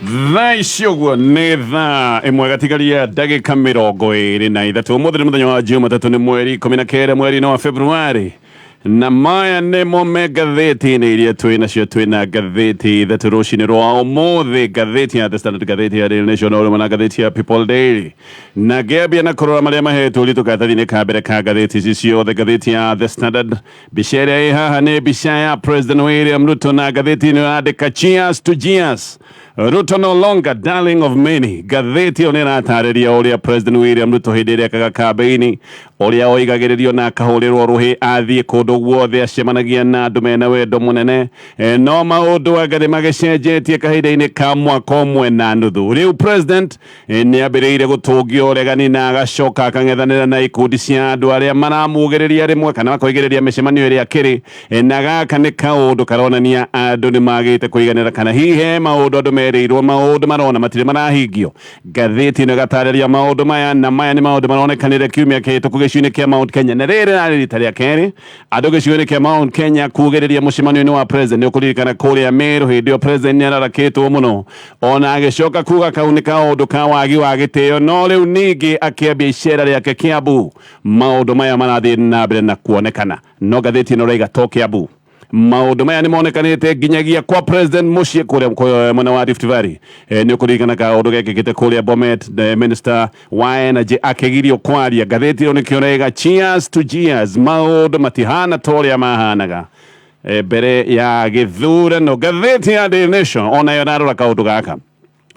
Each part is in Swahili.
Thaicioguo nĩ thaa ĩmwe gatigaria ndagĩka 23 ũmũthĩ nĩ mũthenya wa Jumatatũ nĩ mweri 17 mweri-inĩ wa Februari na maya nĩmo Magathitiini iria twĩna ngathĩti ithatũ rũcinĩ rwa ũmũthĩ, ngathĩti ya The Standard, ngathĩti ya Daily Nation na ngathĩti ya People Daily, na ngĩambia na kũrora marĩa mahetwo ũritũ karatathi-inĩ ka mbere ka ngathĩti ici ciothe. Ngathĩti ya The Standard, mbica ĩrĩa ĩ haha nĩ mbica ya President William Ruto na ngathĩti ĩno yandĩka cheers to Jesus, Ruto no longer darling of many. Ngathĩti ĩyo nĩ ĩratarĩria ũrĩa President William Ruto hĩndĩ ĩrĩa ekaga kambĩini, ũrĩa oigagĩrĩrio na akahũrĩrwo rũhĩ athiĩ kũndũ guothe acemanagia na andũ mena wendo mũnene, no maũndũ anga nĩ magĩcenjetie kahinda-inĩ ka mwaka ũmwe na nuthu. Rĩu president nĩ ambĩrĩire gũtũngio ũregani na agacoka akang'ethanĩra na ikundi cia andũ arĩa maramugĩrĩria rĩmwe kana makoigĩrĩria mĩcemanio ĩrĩa akĩrĩ, na gaka nĩ kaũndũ karonania andũ nĩ magĩte kũiganĩra kana hihi he maũndũ andũ merĩirwo, maũndũ marona matirĩ marahingio. Ngathĩti ĩno ĩgatarĩria maũndũ maya, na maya nĩ maũndũ maronekanire kiumia kĩhĩtũku gĩcigo-inĩ kĩa Mount Kenya, na rĩrĩ narĩ rita rĩa kerĩ andũ gĩcigo-inĩ kĩa Mount Kenya kugĩrĩria mũcemanio-inĩ wa president. Nĩ ũkũririkana kũrĩa Meru hĩndĩ ĩyo president nĩ ararakĩtwo mũno, ona agĩcoka kuga kau nĩ kaũndũ ka wagi wa gĩtĩo, no rĩu ningĩ akĩambia icera rĩake Kiambu. Maũndũ maya marathiĩ na mbere na kuonekana, no ngathĩti ĩno ĩrauga to Kiambu. Maũndũ maya nĩ monekanĩte nginyagia kwa president mũciĩ kũrĩa mwena wa Rift Valley. Nĩ ũkũririkana kaũndũ gekĩkĩte kũrĩa Bomet, minister wa energy akĩgirio kwaria. Ngathĩti ĩyo nĩkĩo cheers to Jesus, maũndũ matihana ta ũrĩa mahanaga mbere ya gĩthurano. Ngathĩti ya Daily Nation onayo narora kaũndũ gaka,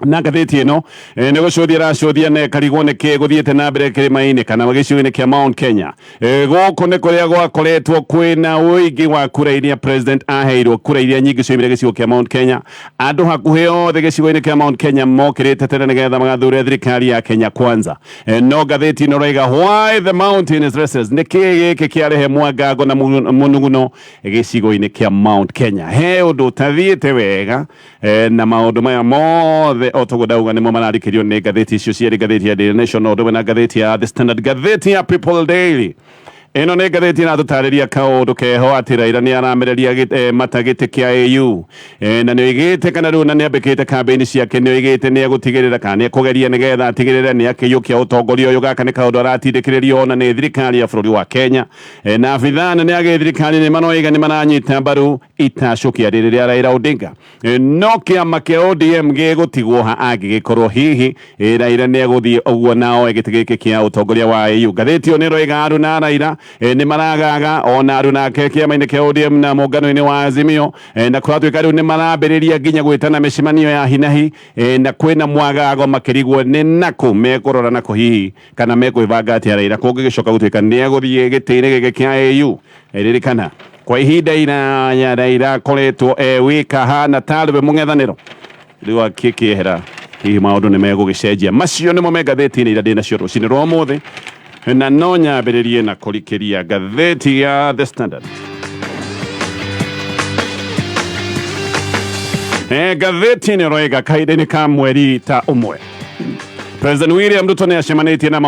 na ngathĩti ĩno nĩ gũcũthia racũthia na ĩkarigwo nĩkĩ gũthiĩte na mbere kĩrĩma-inĩ kana gĩcigo-inĩ kĩa Mount Kenya. Gũkũ nĩ kũrĩa gwakoretwo kwĩna ũingĩ wa kura iria president aheirwo, kura iria nyingĩ cioimire gĩcigo kĩa Mount Kenya. Andũ hakuhĩ othe gĩcigo-inĩ kĩa Mount Kenya mokĩrĩte tene nĩgetha magathure thirikari ya Kenya Kwanza. No ngathĩti ĩno rauga why the mountain is restless, nĩkĩ gĩkĩ kĩarehe mwangango na mũnuguno gĩcigo-inĩ kĩa Mount Kenya. He ũndũ ũtathiĩte wega, na maũndũ maya mothe otogo dauga nimo mararikĩrio nĩ ngathĩti icio cierĩ, ngathĩti ya Daily Nation o na ngathĩti ya The Standard. Ngathĩti ya People Daily ĩno nĩ ngathĩti ĩratũtarĩria kaũndũ keho atĩ Raila nĩ aramereria mata gĩtĩ kĩa AU, na nĩ oigĩte kana rĩu na nĩ ambĩkĩte kambĩini ciake, nĩ oigĩte nĩ egũtigĩrĩra kana nĩ ekũgeria nĩgetha atigĩrĩre nĩ akĩiyũkia ũtongoria ũyũ. Gaka nĩ kaũndũ aratindĩkĩrĩrio ona nĩ thirikari ya bũrũri wa Kenya, na abithaa nene a thirikari nĩ maroiga nĩ maranyita mbaru itacũkia rĩrĩ rĩa Raila Odinga. No kĩama kĩa ODM gĩgũtigwo ha angĩgĩkorwo hihi Raila nĩ egũthiĩ ũguo na oe gĩtĩ gĩkĩ kĩa ũtongoria wa AU. Ngathĩti ĩyo nĩ ĩroiga andũ na Raila nĩ maragaga ona andũ nake kĩama-inĩ kĩa ODM na mũngano-inĩ wa Azimio, na kũratuĩka rĩu nĩ marambĩrĩria nginya gwĩtana mĩcemanio ya hinahi, na kwĩna mwagago makĩrigwo nĩ nakũ mekũrora nakũ hihi kana mekwĩbanga atĩa Raila kũngĩgĩcoka gũtuĩka nĩ egũthiĩ gĩtĩ-inĩ gĩkĩ kĩa AU. Ririkana kwa ihinda iraya Raila akoretwo wĩka hana tarĩ we mũng'ethanĩro, rĩu akĩkĩehera hihi maũndũ nĩ megũgĩcenjia. Macio nĩmo me ngathĩti-inĩ iria ndĩ nacio rũcinĩ rwa ũmũthĩ, na no nyambĩrĩrie na kũrikĩria ngathĩti ya The Standard. Ngathĩti nĩ roiga kahinda-inĩ ka mweri ta ũmwe President William Ruto nĩ acemanĩtie na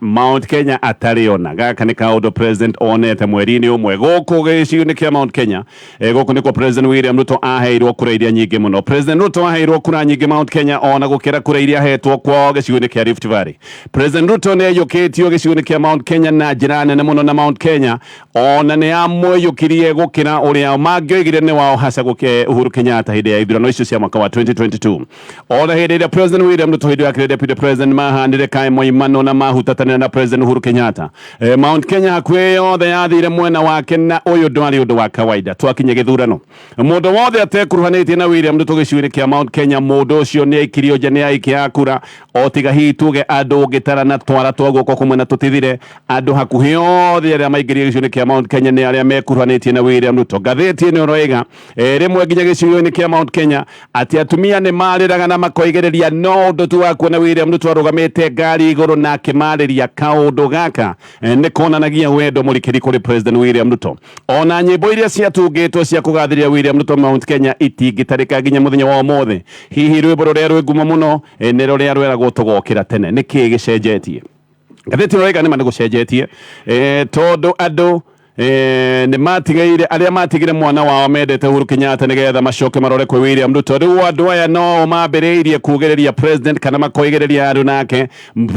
Mount Kenya atarĩ ona. Gaka nĩ kaũndũ president onete mweri-inĩ ũmwe gũkũ gĩcigo-inĩ kĩa Mount Kenya. Gũkũ nĩkuo President William Ruto aheirwo kura iria nyingĩ mũno. President Ruto aheirwo kura nyingĩ Mount Kenya ona gũkĩra kura iria ahetwo kwao gĩcigo-inĩ kĩa Rift Valley. President Ruto nĩ aiyũkĩtio gĩcigo-inĩ kĩa Mount Kenya na njĩra nene mũno, na Mount Kenya ona nĩ amũiyũkirie gũkĩra ũrĩa mangĩoigire nĩ wao hasa Uhuru Kenyatta hĩndĩ ya ithurano icio cia mwaka wa 2022. Ona hĩndĩ ĩrĩa President William Ruto hĩndĩ yake deputy president mahandire kaĩ moimano na mahutatanĩra na President Uhuru Kenyatta, Mount Kenya hakuhĩ yothe yathire mwena wake, na ũyũ ndwarĩ ũndũ wa kawaida. Twakinye gĩthurano, mũndũ wothe atekuruhanĩtie na William Ruto gĩcigo-inĩ kĩa Mount Kenya, mũndũ ũcio nĩ aikirio nja, nĩ aikia kura, o tiga hihi tuge andũ ngĩtara na twara twa guoko kũmwe na tũtithire. Andũ hakuhĩ yothe arĩa maingĩrire gĩcigo-inĩ kĩa Mount Kenya nĩ arĩa mekuruhanĩtie na William Ruto. Ngathĩti ĩno ĩroiga rĩmwe nginya gĩcigo-inĩ kĩa Mount Kenya atĩ atumia nĩ marĩraga na makoigĩrĩria no ũndũ tu wa kuona William Ruto arũgamĩte ngari igũrũ na akĩmarĩria. Kaũndũ gaka nĩ konanagia wendo mũrikĩri kũrĩ President William Ruto. Ona nyĩmbo iria ciatungĩtwo cia kũgathĩrĩria William Ruto Mount Kenya itingĩtarĩka nginya mũthenya wa ũmũthĩ. Hihi rwĩmbo rũrĩa rwĩ ngumo mũno nĩ rũrĩa rweragwo tũgokĩra tene. Nĩkĩ gĩcenjetie? Ngathĩti ĩroiga nĩma nĩ gũcenjetie, tondũ andũ ni matigaire aria matigire mwana wao mendete Uhuru Kenyatta nigetha macoke marore kwe William Ruto. Riu andu aya no mambiriirie kugereria president kana makoigereria andu nake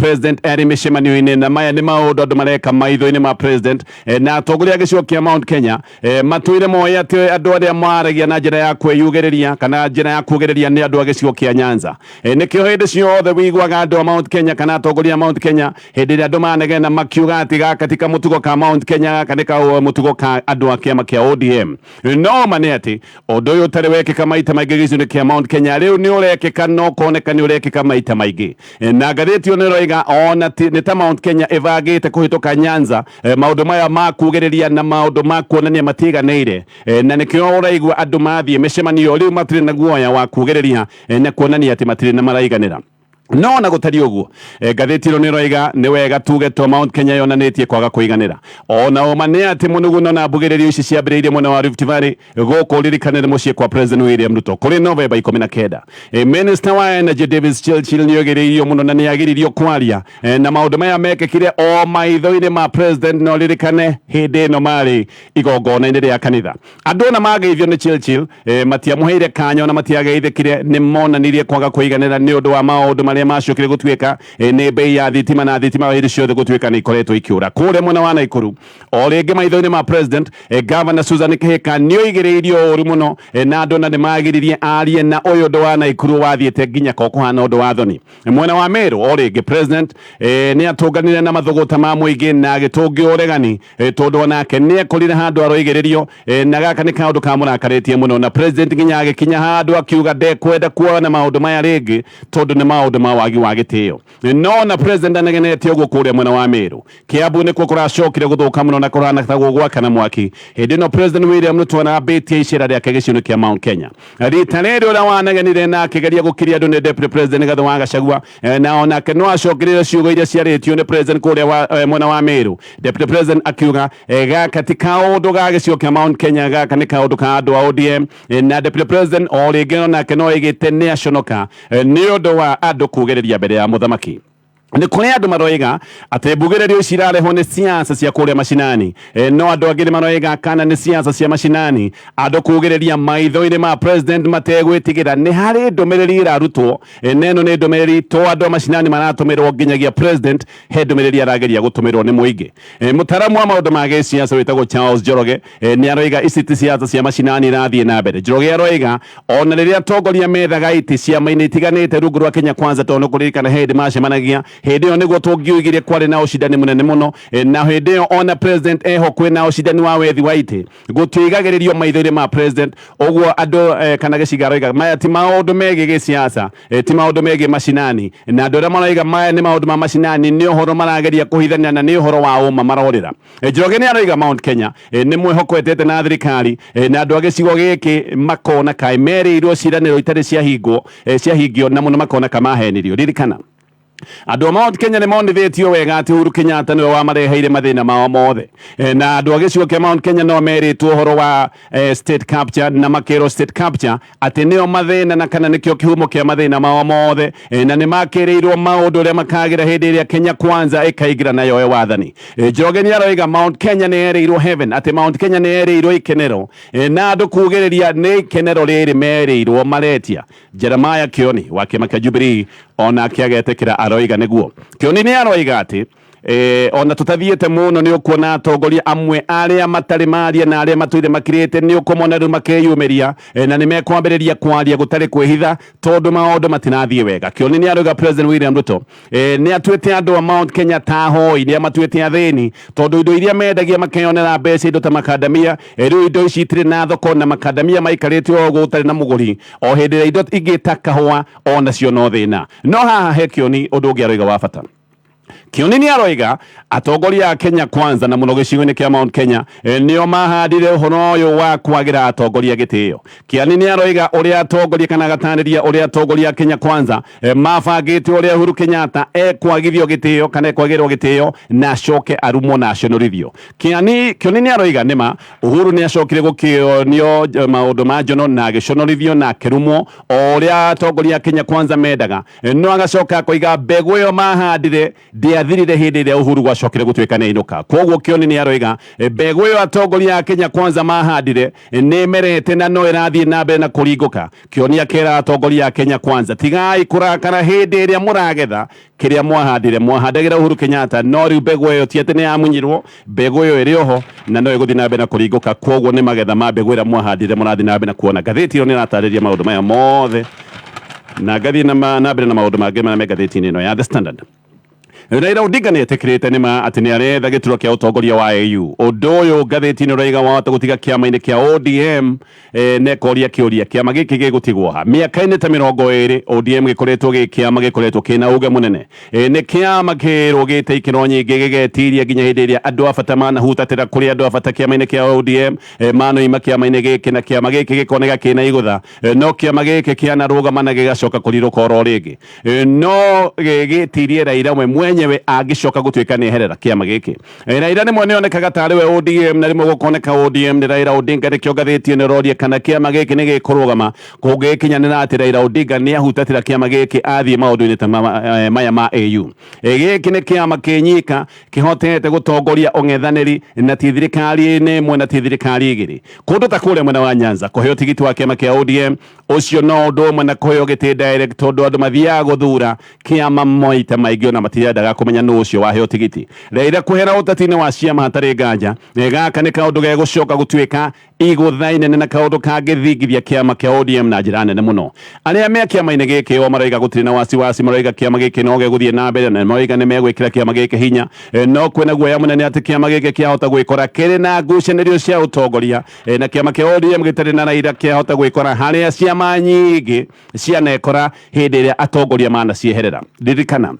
president eri micemanio-ini, na maya ni maundu andu mareka maitho-ini ma president na atongoria gicigo kia Mount Kenya matuire moye ati andu aria maragia na njira ya kwiyugereria kana njira ya kugereria ni andu a gicigo kia Nyanza. Nikio hindi ciothe wiguaga andu a Mount Kenya kana atongoria Mount Kenya hindi ria andu manegena makiuga ati katika mutugo ka Mount Kenya katika mutugo ka andu a kiama kia ODM no mane ati undu uyu utari wekika maita maingi gicigo kia Mount Kenya riu ni urekika no koneka ni urekika maita maingi na ngathiti ni roiga ona ni ta Mount Kenya evagite kuhituka Nyanza maundu maya ma kugereria na maundu ma kuonania matiganeire na nikio uraigua andu mathie micemanio riu matire na guoya wa kugereria na kuonania ati matire na maraiganira no na gutari uguo ngathiti ni roiga ni wega tuge to Mount Kenya yonanetie kwaga kuiganira ona o mane ati munuguno na mbugererio ici ciambiriirie mwena wa Rift Valley guku ririkanire mucii kwa President William Ruto kuri November 19 Minister wa Energy Davis Chilchil ni ogeririo muno na ni agiririo kwaria na maundu maya mekekire o maitho-ini ma president no ririkane hindi no mari igongona-ini ria kanitha andu na mageithio ni Chilchil matiamuheire kanyo na matiageithikire ni monanirie kwaga kuiganira ni undu wa maundu mari macokire gutuika ni bei ya thitima na thitima hindi ciothe gutuika ni ikoretwo ikiura kure mwena wa Naikuru o ringi maitho-ini ma president Governor Susan Kihika ni oigiririo uru muno na andu na ni magiririe arie na uyu undu wa Naikuru wathiete nginya ko kuhana undu wa thoni mwena wa Meru o ringi president ni atunganire na mathuguta ma muingi na agitungi uregani tondu onake ni ekorire handu aroigiririo na gaka ni kaundu kamurakaritie muno na president nginya agikinya handu akiuga ndekwenda kuona maundu maya ringi tondu ni maundu ma wagi wa gitio no na president anagenetie uguo kuria mwena wa Meru Kiambu ni kuracokire guthuka muno na kurana ta gugwakana mwaki hindi no president William Ruto na abetie icira riake gicigo kia Mount Kenya rita riri uria wanagenire na akigeria gukiria andu ni deputy president Gatonye Wa Mbugua na onake no acokirire ciugo iria ciaritio ni president kuria mwena wa Meru deputy president akiuga gaka ti kaundu ga gicigo kia Mount Kenya gaka ni kaundu ka andu a ODM na deputy president o ringi onake no igite ni aconoka ni undu wa andu kugereria mbere ya muthamaki ni kuri andu maroiga ati mbugererio ici irareho ni siasa cia kuria macinani no andu angĩ maroiga kana ni siasa cia macinani andu kugereria maitho-ini ma president mategwitigira ni hari ndumiriri irarutwo neno ni ndumiriri to andu a macinani maratumirwo nginyagia president he ndumiriri arageria gutumirwo ni muingi mutaramu wa maundu ma giciaca witagwo Charles Njoroge ni aroiga ici ti siasa cia macinani irathie na mbere Njoroge aroiga ona riria atongoria methaga iti ciama-ini itiganite rungu rwa Kenya Kwanza tondu kuririkana hindi macemanagia hindi yo niguo tungiugire kwari na ucidani munene muno na hindi yo ona president eho kwina ucidani wa wethi wa iti gutiigagiririo maitho-ini ma president uguo andu kana gicigaroiga maya ti maundu megi giciaca ti maundu megi macinani na andu aria maroiga maya ni maundu ma macinani ni uhoro marageria kuhithania na ni uhoro wa uma marorira Njoroge ni aroiga Mount Kenya ni mwihokwetete na thirikari na andu a gicigo giki makona kai merirwo ciraniro itari ciahingio na muno makona kamahenirio ririkana andu a Mount Kenya ni monithitio wega ati Uhuru Kenyatta niwe wamareheire mathina mao mothe na andu a gicigo kia Mount Kenya no meritwo horo wa state capture na makero state capture ati nio mathina na kana nikio kihumo kia mathina mao mothe na ni makirirwo maundu ria makagira hindi iria Kenya Kwanza ikaigira nayo wathani Njoroge ni aroiga Mount Kenya ni erirwo heaven ati Mount Kenya ni erirwo ikenero na andu kugereria ni ikenero riri merirwo maretia Jeremiah Kioni wa kiama kia Jubilee ona akiagetekira aroiga niguo Kioni ni aroiga ati ona tutathiete muno ni ukuona atongoria amwe aria matari maria na aria matuire makirite ni ukumona riu makeyumiria na ni mekwambiriria kwaria gutari kwihitha tondu maundu matinathie wega Kioni ni aroiga president William Ruto ni atuite andu a Mount Kenya tahoi ni amatuite athini tondu indo iria mendagia makeyonera mbeca indo ta makadamia riu indo ici itire na thoko na makadamia maikarite o gutari na muguri o hindi ria indo ingita kahua ona cio no thina no haha he Kioni undu ungi aroiga wa bata Kioni ni aroiga atongoria a Kenya Kwanza na muno gicigo-ini kia Mount Kenya nio mahandire uhoro uyu wa kwagira atongoria gitio Kioni ni aroiga uria atongoria kana gataniria uria atongoria a Kenya Kwanza mabangite uria Uhuru Kenyatta kwagithio gitio kana kwagirwo gitio na acoke arumwo nationalithio Kioni ni aroiga nima Uhuru ni acokire gukionio maundu ma njono na agiconorithio na akirumwo uria atongoria a Kenya Kwanza mendaga no agacoka koiga mbegu iyo mahandire yathirire hindi ria Uhuru gwacokire gutuika ni inuka koguo kioni ni aroiga mbegu yo atongoria ya Kenya Kwanza mahandire ni merete na no irathie na mbere na kuringuka kioni akera atongoria ya Kenya Kwanza tigai kurakara hindi ria muragetha kiria mwahandagira Uhuru Kenyatta no riu mbegu yo tiete ni amunyirwo mbegu yo iri oho na no iguthi na mbere na kuringuka koguo ni magetha ma mbegu ira mwahandire murathi na mbere na kuona gatheti yo ni ratariria maundu maya mothe na gathi na mbere na maundu mangĩ marĩa me ngathĩti-inĩ ĩno ya The Standard. Raila Odinga nĩ etĩkĩrĩte nĩma atĩ nĩ aretha gĩturwa kĩa ũtongoria wa AU. Ũndũ ũyũ ngathĩti-inĩ ũrauga wahota gũtiga kĩama-inĩ kĩa ODM na ĩkoria kĩũria kĩama gĩkĩ gĩgũtigwo ha. Mĩaka-inĩ ta 20 ODM gĩkoretwo gĩ kĩama gĩkoretwo kĩna uge mũnene. Nĩ kĩama kĩrũgĩte ikĩro nyingĩ gĩgetiria nginya hĩndĩ ĩrĩa andũ a bata manahutatĩra kũrĩ andũ a bata kĩama-inĩ kĩa ODM manoima kĩama-inĩ gĩkĩ na kĩama gĩkĩ gĩkoneka kĩna igũtha. No kĩama gĩkĩ kĩanarũgama na gĩgacoka kũrirũka oro rĩngĩ. No gĩgĩtirie Raila we mwenyewe agicoka gutuika ni herera kiama giki. Raila ni mwene onekaga tarĩ we ODM na rimwe gukoneka ODM ni Raila Odinga rĩkĩo ngathĩti ĩno ĩroria kana kiama giki ni gĩkũrũgama kũngĩkinyanĩra atĩ Raila Odinga ni ahutatĩra kiama giki athiĩ maũndũ-inĩ ta maya ma AU. Gĩkĩ ni kiama kĩnyika kĩhotete gutongoria ũng'ethanĩri na ti thirikari-inĩ ĩmwe na ti thirikari igĩrĩ. Kũndũ ta kũrĩa mwena wa Nyanza kũheo tigiti wa kiama kĩa ODM ũcio no ũndũ ũmwe na kũheo gĩtĩ direct tondũ andũ mathiaga gũthura kiama maita maingĩ ona matiendaga kũmenya nũ ũcio waheo tigiti. Raila kwehera ũteti-inĩ wa ciama hatarĩ nganja gaka nĩ kaũndũ gegũcoka gũtuĩka igũtha inene na kaũndũ kangĩthingithia kiama kĩa ODM na njĩra nene mũno. Arĩa me kiama-inĩ gĩkĩ o marauga gũtirĩ na wasiwasi, marauga kiama gĩkĩ no gĩgũthiĩ na mbere na marauga nĩ megwĩkĩra kiama gĩkĩ hinya. No kwĩna guoya mũnene atĩ kiama gĩkĩ kĩahota gwĩkora kĩrĩ na ngucanĩrio cia ũtongoria na kiama kĩa ODM gĩtarĩ na Raila kĩahota gwĩkora harĩa ciama nyingĩ cianekora hĩndĩ ĩrĩa atongoria manacieherera. Ririkana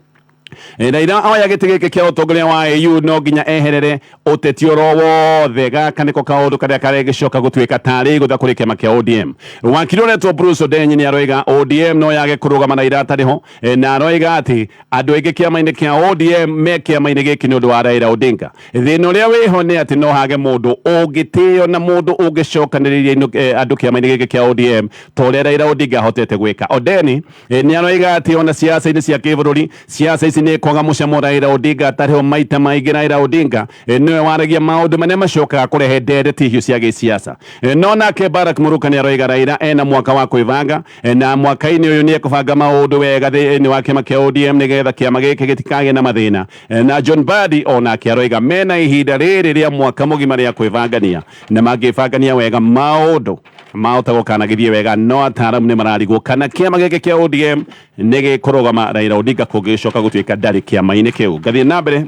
Raila oya gĩtĩ gĩkĩ kĩa ũtongoria wa AU no nginya eherere ũteti oro wothe. Gaka nĩko kaũndũ karĩa karĩgĩcoka gũtuĩka tarĩ gũtha kũrĩ kĩama kĩa ODM. Wakiri ũretwo Bruce Odenyi nĩ aroiga ODM no yage kũrũgama na Raila atarĩ ho na aroiga atĩ andũ aingĩ kĩama-inĩ kĩa ODM me kĩama-inĩ gĩkĩ nĩ ũndũ wa Raila Odinga. Thĩna ũrĩa wĩho nĩ atĩ no hage mũndũ ũngĩtĩo na mũndũ ũngĩcokanĩrĩria andũ kĩama-inĩ gĩkĩ kĩa ODM ta ũrĩa Raila Odinga ahotete gwĩka. Odenyi nĩ aroiga atĩ ona siasa-inĩ cia kĩbũrũri siasa ici nĩ kwaga mũcamo Raila Odinga atarĩ maita maingĩ. Raila Odinga nĩwe waragia maũndũ manene macokaga kũrehe ndereti hiũ cia gĩsiasa. No nake Barack Mũruka nĩ aroiga Raila ena mwaka wa kwĩbanga na mwaka-inĩ ũyũ nĩ ekũbanga maũndũ wega thĩinĩ wa kĩama kĩa ODM nĩgetha kĩama gĩkĩ gĩtikagĩe na mathĩna. Na John Mbadi onake aroiga mena ihinda rĩrĩ rĩa mwaka mũgima rĩa kwĩbangania na mangĩbangania wega maũndũ mahota gũkanagithie wega. No ataaramu nĩ mararigwo kana kĩama gĩkĩ kĩa ODM nĩ gĩkũrũgama Raila Odinga kũngĩcoka gũtuĩka ndarĩ kĩama-inĩ kĩu. Ngathiĩ na mbere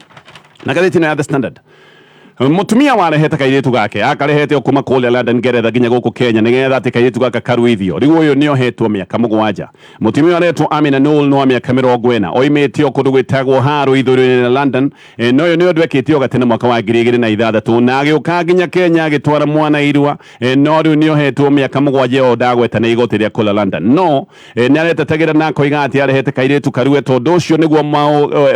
na gathĩti-inĩ ya The Standard. Mutumia warehete kairitu gake akarehete kuma kũrĩa London Ngeretha nginya gũkũ Kenya nĩgetha atĩ kairitu gaka karuithio. Rĩu ũyũ nĩ ohetwo mĩaka 7. Mutumia aretwo Amina Noel no mĩaka 40 oimĩte kũndũ gwĩtagwo Haru ithũĩro-inĩ London. No ũyũ nĩ ũndũ ekĩte gatene mwaka wa 2006 na agĩũka nginya Kenya agĩtwara mwana irua. No rĩu nĩ ohetwo mĩaka 7 ndagweta na igoti rĩa kũrĩa London. No nĩ aretetagĩra na koiga atĩ arehete kairitu karue tondũ ũcio nĩguo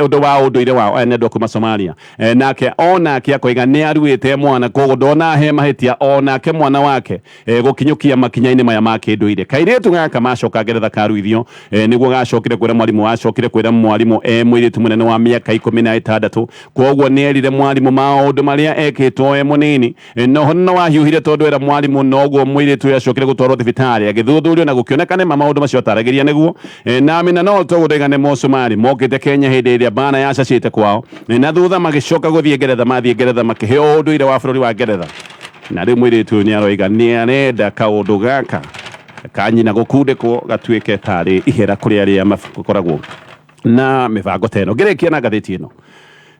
ũndũ wa ũndũire wao nĩ andũ kuma Somalia. Nake onake akoiga nĩ aruĩte mwana koguo ndona he mahĩtia onake mwana wake gũkinyũkia makinya-inĩ maya ma kĩndũire. Kairĩtu gaka macoka Ngeretha karuithio nĩguo gacokire kwĩra mwarimũ acokire kwĩra mwarimũ mũirĩtu mũnene wa mĩaka 16 koguo nĩ erire mwarimũ maũndũ marĩa ekĩtwo mũnini. No wahiũhire tondũ era mwarimũ noguo mũirĩtu ũyũ acokire gũtwarwo thibitarĩ agĩthuthurio na gũkĩoneka nĩ maũndũ macio ataragĩria nĩguo. Na Amina no tũgũdaiga nĩ Mũsomali mokĩte Kenya hĩndĩ ĩrĩa bana yacacĩte kwao na thutha magĩcoka gũthiĩ Ngeretha mathiĩ Ngeretha makĩheo ũndũire wa bũrũri wa Ngeretha. Na rĩu mũirĩtu nĩ aroiga nĩ arenda kaũndũ gaka kanyina gũkundĩkwo gatuĩke tarĩ ihera kũrĩ arĩa makoragwo na mĩbango ta ĩno. Ngĩrĩkia na ngathĩti ĩno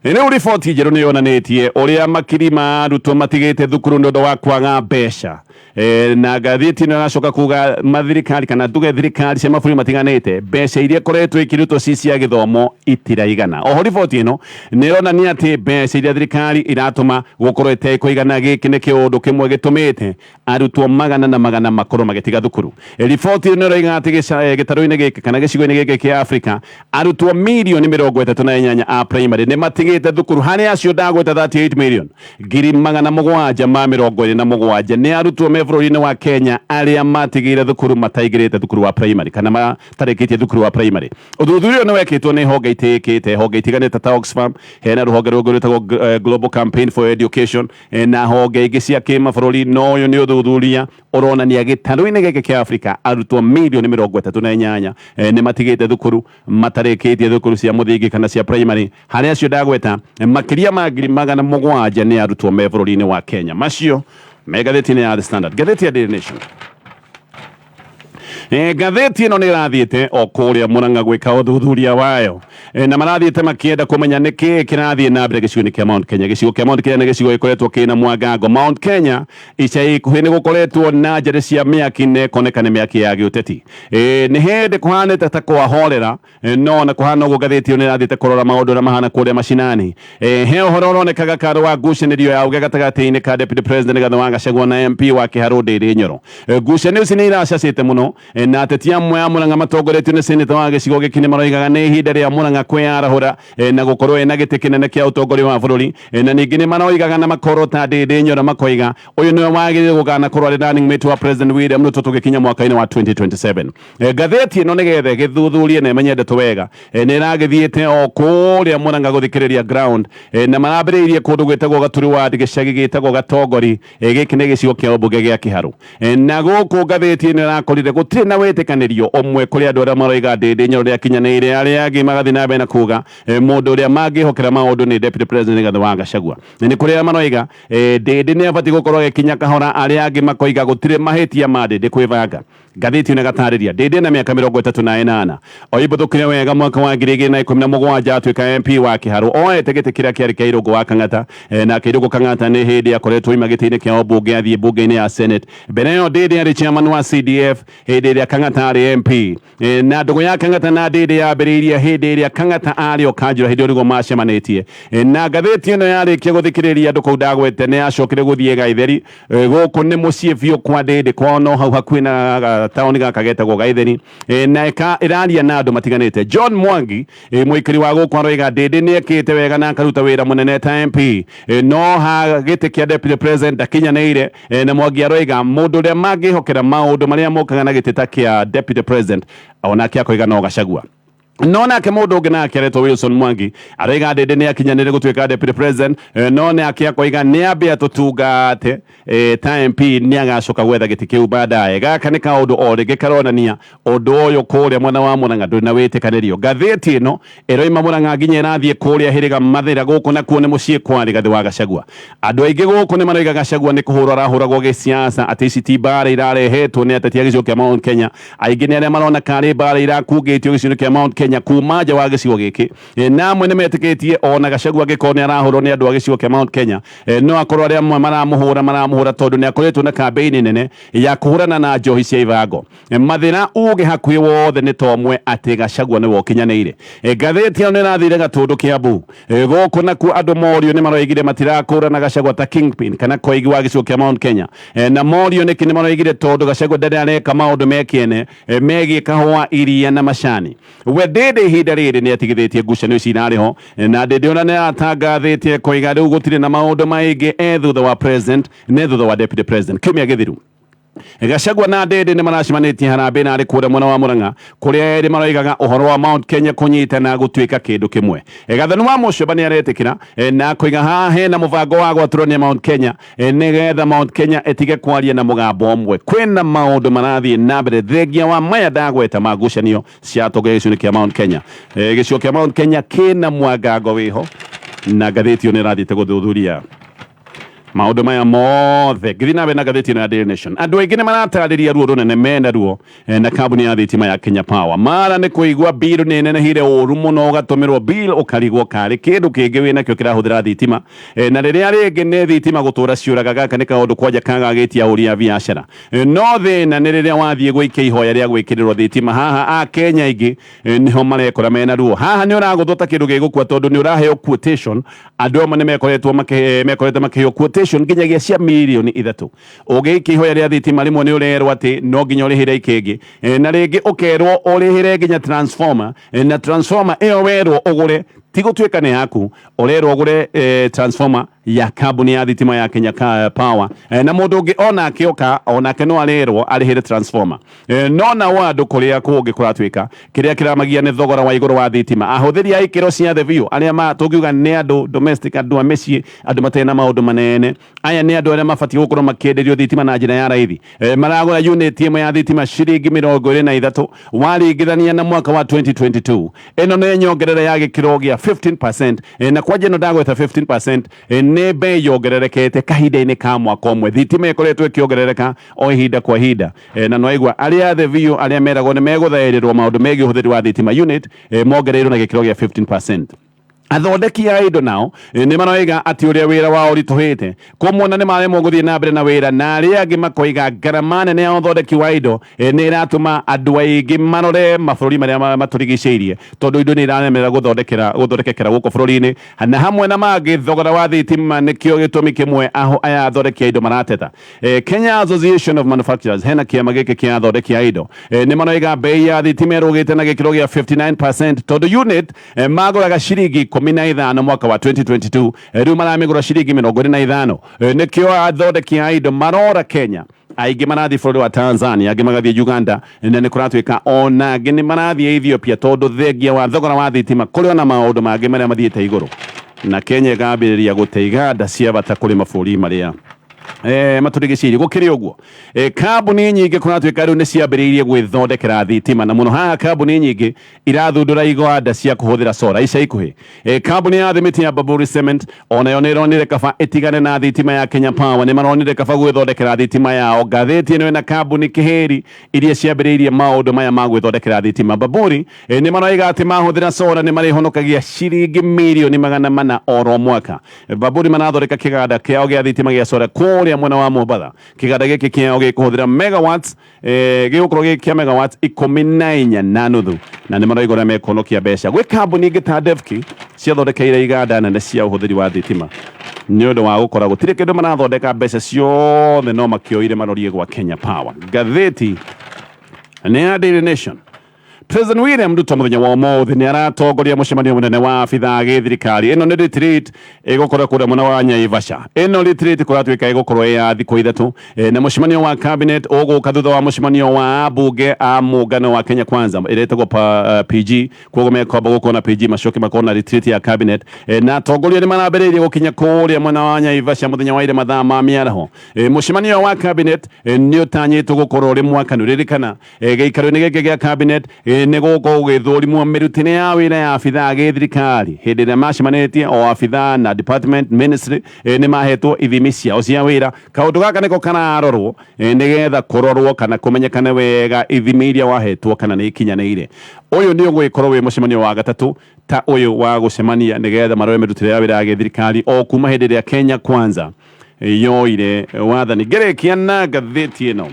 rĩu riboti njerũ nĩ yonanĩtie ũrĩa makiri ma arutwo matigĩte thukuru nĩ ũndũ wa kwaga mbeca. Na ngathĩti ĩno ĩracoka kuga mathirikari kana tuge thirikari cia mabũrũri matiganĩte mbeca iria koretwo ikĩrutwo ci cia gĩthomo itiraigana. Oho riboti ĩno nĩ ĩronania atĩ mbeca iria thirikari iratũma gũkorwo itekũigana. Gĩkĩ nĩ kĩũndũ kĩmwe gĩtũmĩte arutwo magana na magana makorwo magĩtiga thukuru. Riboti ĩno ĩroiga atĩ gĩtarũ-inĩ gĩkĩ kana gĩcigo-inĩ gĩkĩ kĩa Afrika arutwo mirioni 38 a primary nĩ matigĩte thukuru. Harĩ acio ndagweta 38 million 727 nĩ arutwo arutwo me bũrũri-inĩ wa Kenya arĩa matigĩire thukuru mataingĩrĩte thukuru wa primary kana matarĩkĩtie thukuru wa primary. Ũthuthuria nĩ wekĩtwo nĩ honge itiĩkĩte, honge itiganĩte ta Oxfam, hena rũhonge rũngĩ rwĩtagwo Global Campaign for Education, na honge ingĩ cia kĩmabũrũri. No ũyũ nĩ ũthuthuria ũronania gĩtarũ-inĩ gĩkĩ kĩa Afrika arutwo mirioni 38 nĩ matigĩte thukuru matarĩkĩtie thukuru cia mũthingi kana cia primary. Harĩa acio ndagweta makĩria ma 700,000 nĩ arutwo me bũrũri-inĩ wa Kenya. Macio Magathitiini ya The Standard, ngathĩti ya Daily Nation. Ngathĩti ĩno nĩ ĩrathiĩte o kũrĩa Mũrang'a gwĩka ũthuthuria wayo, na marathiĩte makĩenda kũmenya nĩkĩ kĩrathiĩ na mbere gĩcigo-inĩ kĩa Mount Kenya. Gĩcigo kĩa Mount Kenya nĩ gĩcigo gĩkoretwo kĩna mwangango. Mount Kenya ica ikuhĩ nĩ gũkoretwo na njĩra cia mĩaki na ĩkoneka nĩ mĩaki ya gĩũteti. Nĩ hĩndĩ kũhanĩte ta kwahorera, no na kũhana ũguo ngathĩti ĩyo nĩ ĩrathiĩte kũrora maũndũ na mahana kũrĩa macinani. He ũhoro ũronekaga kando wa ngucanĩrio ya ũgĩ gatagatĩ-inĩ ka Deputy President Gatonye Wa Mbugua na MP wa Kĩharũ Ndĩrĩ Nyoro. Ngucanĩrio ici nĩ iracacĩte mũno, na ateti amwe a Mũrang'a matongoretio nĩ seneta wa gĩcigo gĩkĩ nĩ maroigaga nĩ ihinda rĩa Mũrang'a kwĩyarahũra na gũkorwo ena gĩtĩ kĩnene kĩa ũtongoria wa bũrũri, na ningĩ nĩ maroigaga na makorwo ta Ndĩndĩ Nyoro makoiga ũyũ nĩwe wagĩrĩire gũkana kũrwo arĩ running mate wa President William Ruto tũgĩkinya mwaka-inĩ wa 2027. Ngathĩti ĩno nĩgetha gĩthuthurie na ĩmenye ndeto wega nĩ ĩragĩthiĩte o kũrĩa Mũrang'a gũthikĩrĩria ground, na marambĩrĩirie kũndũ gwĩtagwo Gaturi wa gĩcagi gĩtagwo Gatongori. Gĩkĩ nĩ gĩcigo kĩa ũmbunge gĩa Kĩharũ, na gũkũ ngathĩti ĩno ĩrakorire gũtirĩ na wĩtĩkanĩrio ũmwe kũrĩ andũ arĩa maroiga Ndĩndĩ Nyoro rĩakinyanĩire, arĩa angĩ magathiĩ na mbere na kuga mũndũ ũrĩa mangĩhokera maũndũ nĩ Deputy President Gatonye Wa Mbugua. Nĩ kũrĩ arĩa maroiga Ndĩndĩ nĩ abatiĩ gũkorwo agĩkinya kahora, arĩa angĩ makoiga gũtirĩ mahĩtia ma Ndĩndĩ kwĩbanga. Ngathĩti ĩno ĩgatarĩria Ndĩndĩ na mĩaka 38 oimbũthũkire wega mwaka wa 2017 atuĩka MP wa Kĩharũ, oete gĩtĩ kĩrĩa kĩarĩ kĩa Irũngũ wa Kang'ata, na Irũngũ Kang'ata nĩ hĩndĩ akoretwo oima gĩtĩ-inĩ kĩa ũmbunge athiĩ mbunge-inĩ ya Senate. Mbere ĩyo Ndĩndĩ arĩ chairman wa CDF hĩndĩ ĩrĩa Kang'ata arĩ MP, na ndũgũ ya Kang'ata na Ndĩndĩ yambĩrĩirie hĩndĩ ĩrĩa Kang'ata arĩ o kanjũra, hĩndĩ ĩyo nĩguo macemanĩtie. Na ngathĩti ĩno yarĩkia gũthikĩrĩria andũ kũu Ndagwete nĩ yacokire gũthiĩ Gaitheri. Gũkũ nĩ mũciĩ biũ kwa Ndĩndĩ, kwao no hau hakuhĩ na taũni gaka getagwo Gaitheri, na ĩraria na andũ matiganĩte. John Mwangi mũikari wa gũkũ aroiga Ndĩndĩ nĩ ekĩte wega na akaruta wĩra mũnene ta MP, no ha gĩtĩ kĩa Deputy President ndakinyanĩire. Na Mwangi aroiga mũndũ ũrĩa mangĩhokera maũndũ marĩa mokaga na gĩtĩ ta kĩa Deputy President onake akoiga no Gachagua. No nake mũndũ ũngĩ nake aretwo Wilson Mwangi aroiga Ndĩndĩ nĩ akinyanĩire gũtuĩka Deputy President, no nake akoiga nĩ ambe atũtungate ta MP nĩ agacoka gwetha gĩtĩ kĩu baadaye. Gaka nĩ kaũndũ o rĩngĩ karonania ũndũ ũyũ kũrĩa mwena wa Mũrang'a ndũrĩ na wĩtĩkanĩrio. Ngathĩti ĩno ĩroima Mũrang'a nginya ĩrathiĩ kũrĩa hĩrĩga Mathĩra, gũkũ nakuo nĩ mũciĩ kwa Rigathĩ wa Gachagua. Andũ aingĩ gũkũ nĩ maroiga Gachagua nĩ kũhũrwo arahũragwo gĩciaca, atĩ ici ti mbara irarehetwo nĩ ateti a gĩcigo kĩa Mount Kenya. Aingĩ nĩ arĩa marona karĩ mbara irakungĩtio gĩcigo kĩa Mount Kenya kuma nja wa gĩcigo gĩkĩ, na amwe nĩ metĩkĩtie ona Gachagua angĩkorwo nĩ arahũrwo nĩ andũ a gĩcigo kĩa Mount Kenya, no akorwo arĩa amwe maramũhũra tondũ nĩ akoretwo na kambĩini nene ya kũhũrana na njohi cia ibango. Mathĩna uge hakuhĩ wothe nĩ tomwe atĩ Gachagua nĩwe ũkinyanĩire. Ngathĩti ĩno nĩ ĩrathire Gatũndũ Kĩambu, gũkũ nakuo andũ morio nĩ maroigire matirakũrana Gachagua ta kingpin kana koigi wa gĩcigo kĩa Mount Kenya, na morio nĩkĩ nĩ maroigire tondũ Gachagua ndarĩ areka maũndũ mekiene megiĩ kahũa, iria na macani. We Ndĩndĩ ihinda rĩrĩ nĩ atigithĩtie ngucanio ici irarĩ ho, na Ndĩndĩ ona nĩ atangathĩtie koiga rĩu gũtirĩ na maũndũ maingĩ thutha wa president nĩ thutha wa Deputy President. Kiumia gĩthiru Gachagua na Ndĩndĩ nĩ maracemanĩtie harambĩ na arĩ kũrĩa mwena wa Mũrang'a, kũrĩa erĩ maroigaga ũhoro wa Mount Kenya kũnyitana gũtuĩka kĩndũ kĩmwe. Gathoni wa Mũcũmba nĩ aretĩkĩra na koiga haha hena mũbango wa gwatũrania Mount Kenya nĩgetha Mount Kenya ĩtige kwaria na mũgambo ũmwe. Kwĩna maũndũ marathiĩ na mbere thengia wa maya ndagweta ma ngucanio cia atongoria gĩcigo kĩa Mount Kenya. Gĩcigo kĩa Mount Kenya kĩna mwangango wĩho, na ngathĩti ĩyo nĩ ĩrathiĩte gũthuthuria maũndũ maya mothe. Ngĩthiĩ na mbere na ngathĩti ĩno ya Daily Nation, andũ aingĩ nĩ maratarĩria ruo rũnene mena ruo na kambuni ya thitima ya Kenya Power. Mara nĩ kũigua bill nĩ nenehire ũru mũno, ũgatũmĩrwo bill ũkarigwo karĩ kĩndũ kĩngĩ wĩnakĩo kĩrahũthĩra thitima, na rĩrĩa rĩngĩ nĩ thitima gũtũra ciũraga. Gaka nĩ kaũndũ kwanja kagagĩtia ũri ya biacara, no thĩna nĩ rĩrĩa wathiĩ gũikia ihoya rĩa gwĩkĩrĩrwo thitima. Haha a Kenya aingĩ nĩho marekora mena ruo. Haha nĩ ũragũthwo ta kĩndũ gĩgũkua tondũ nĩ ũraheo quotation. Andũ amwe nĩ mekoretwo makĩheo quotation nginyagia cia mirioni 3. Ũgĩikia ihoya rĩa thitima rĩmwe nĩ ũrerwo atĩ no nginya ũrĩhĩre ikĩngĩ, na rĩngĩ ũkerwo ũrĩhĩre nginya transformer, na transformer ĩyo werwo ũgũre tigo tuweka ne yaku orero ogure transformer ya kambuni ya thitima ya Kenya Power na mundu ungi ona akioka ona keno arero arihire transformer no na wandu kuria kungi kuratwika kiria kiramagia ne thogora wa iguru wa thitima ahuthiri ya ikiro cia the view aria ma tugiuga ne andu domestic andu ameci andu matena maundu manene aya ne andu aria mafati gukorwo makienderio thitima na njira ya raithi maragura unit imwe ya thitima ciringi 23 waringithania na mwaka wa 2022 eno ne nyongerera ya gikiro gia 15% na kwa jeno ndagweta 15% ne bei yongererekete kahinda-ini ka mwaka umwe thitima ikoretwo ikiongerereka o ihinda kwa ihinda na no igwa aria the view aria meragwo ne meguthaĩrĩrwo maundu megiĩ ũhũthĩri wa thitima unit mongereirwo na gĩkĩro gĩa 15%. athondeki a indo nao ni maroiga ati uria wira wao rituhite kumwona ni maremwo guthie na mbere na wira na aria angi makoiga ngarama nene ya uthondeki wa indo ni iratuma andu aingi marore mabũrũri maria maturigicĩirie tondu indo ni iraremera guthondekekera guku bũrũri-inĩ na hamwe na mangi thogora wa thitima nikio gitumi kimwe aho aya athondeki a indo marateta Kenya Association of Manufacturers hena kiama giki kia athondeki a indo ni maroiga bei ya thitima irugite na gikiro gia 59% tondu unit maguraga ciringi 15 mwaka wa 2022 riu maramigura ciringi 25 nikio athondeki a indo marora Kenya aingi marathi bũrũri wa Tanzania angi magathie Uganda na ni kuratwika ona angi ni marathie Ethiopia tondu thengia wa thogora wa thitima kuri ona maundu mangi maria mathiite iguru na Kenya igambiriria guteiga nda cia bata kuri mabũrũri maria maturigicĩirie gukiri uguo kambuni nyingi kuratwika riu ni ciambiriirie gwithondekera thitima na muno haha kambuni nyingi irathundura igwanda cia kuhuthira solar ica ikuhi kambuni ya thimiti ya Baburi Cement ona yo nironire kaba itigane na thitima ya Kenya Power ni maronire kaba gwithondekera thitima yao ngathĩti ĩno na kambuni kiheri iria ciambiriirie maundu maya ma gwithondekera thitima Baburi ni maroiga ati mahuthira solar ni marihonokagia ciringi milioni 400 oro mwaka Baburi marathondeka kiganda kiao gia thitima gia solar kuria mwena wa Mombatha kiganda giki kiao gikuhuthira megawatts gigukorwo gikia megawatts 14 na nuthu na ni maroiga mekonokia mbeca gwi kambuni ingi ta Devki ciathondekeire iganda nene cia uhuthiri wa thitima ni undu wa gukora gutire kindu marathondeka mbeca ciothe no makioire marorie gwa Kenya Power ngathĩti ni ya Daily Nation. President William Ruto muthenya wa ũmũthĩ ni aratongoria mucemanio munene wa abitha gĩthirikari ĩno nĩ retreat ĩgũkorwo kũrĩa mwena wa Naivasha ĩno retreat kũratwĩka ĩgũkorwo ya thikũ ithatũ na mucemanio wa cabinet ũgũka thutha wa mucemanio wa ambunge a muungano wa Kenya Kwanza ĩretagwo PG koguo mekwamba gũkorwo na PG macoke makorwo na retreat ya cabinet na atongoria nĩ marambĩrĩirie gũkinya kũrĩa mwena wa Naivasha muthenya wa ire mathaa ma mĩaraho mucemanio wa cabinet nĩ ũtanyĩtwo gũkorwo ũrĩ mwakanu ririkana gĩikaro-inĩ gĩkĩ gĩa cabinet ni guko gwithurimwo mirutine ya wira ya abitha githirikari hindi ria macemanĩtie o abitha na department ministry ni mahetwo ithimi ciao cia wira kaundu gaka niko kanarorwo nigetha kurorwo kana kumenyekane wega ithimi iria wahetwo kana ni ikinyanĩire uyu ni ugwikorwo wi mucemanio wa gatatu ta uyu wa gucemania nigetha marore mirutire ya wira ya githirikari o kuma hindi ria Kenya Kwanza yoire wathani ngerekia na ngathĩti ĩno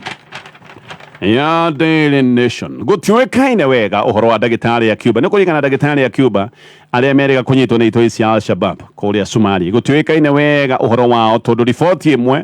ya Daily Nation gutiwekaine wega uhoro wa ndagĩtarĩ ya Cuba nĩkũringana na ndagĩtarĩ ya Cuba arĩa merĩga kũnyitwo nĩ itoi cia Al-Shabaab kũrĩa Somalia gutiwekaine wega uhoro wao tondu riboti ĩmwe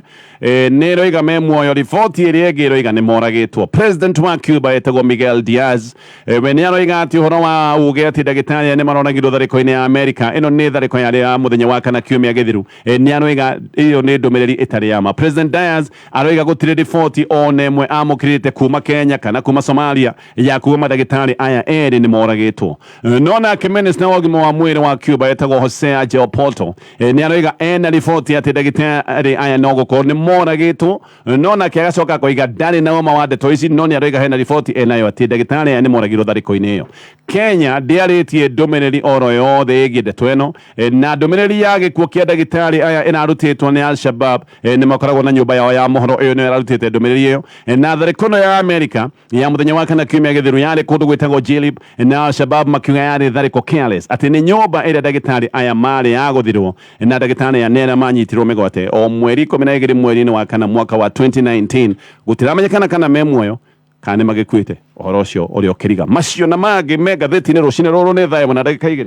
nĩ roiga me muoyo riboti ĩrĩa ĩngĩ roiga nĩ moragĩtwo president wa Cuba etagwo Miguel Diaz we nĩ aroiga atĩ uhoro wa uge atĩ ndagĩtarĩ nĩ maronagirwo tharĩko-inĩ ya Amerika ĩno nĩ tharĩko yarĩ ya mũthenya wa kana kiumia gĩthiru nĩ aroiga ĩyo nĩ ndũmĩrĩri ĩtarĩ ya ma president Diaz aroiga gũtirĩ riboti ona ĩmwe amũkĩrĩte kuma Kenya kana kuma Somalia ya kuuma ndagĩtarĩ aya erĩ nĩ moragĩtwo no nake minister wa ũgima wa mwĩrĩ wa Cuba etagwo Jose Angel Porto nĩ aroiga ena riboti atĩ ndagĩtarĩ aya no gũkorwo nĩ moragĩtwo no nake agacoka koiga ndarĩ na ũma wa ndeto ici no nĩ aroiga hena riboti enayo atĩ ndagĩtarĩ aya nĩ moragirwo tharĩko-inĩ ĩyo Kenya ndĩarĩtie ndũmĩrĩri oro yothe ĩgiĩ ndeto ĩno na ndũmĩrĩri ya gĩkuũ kĩa ndagĩtarĩ aya ĩrarutĩtwo nĩ Al-Shabaab nĩ makoragwo na nyũmba yao ya mohoro ĩyo nĩ ĩrarutĩte ndũmĩrĩri ĩyo na tharĩko ya Amerika ya muthenya wa kana kiumia gĩthiru yarĩ kũndũ gwĩtagwo Jilib na Al-Shabaab makiuga yarĩ tharĩko careless atĩ nĩ nyũmba ĩrĩa ndagĩtarĩ aya marĩ ya gũthirwo na ndagĩtarĩ aya nĩ arĩa manyitirwo mĩgwate o mweri 12 mweri-inĩ wa kana mwaka wa 2019 gũtiramenyekana kana me muoyo kana nĩ magĩkuĩte ũhoro ũcio ũrĩ o kĩriga macio na mangĩ me ngathĩti-inĩ rũcinĩ rũrũ nĩ thaa 1 na ndagĩka 2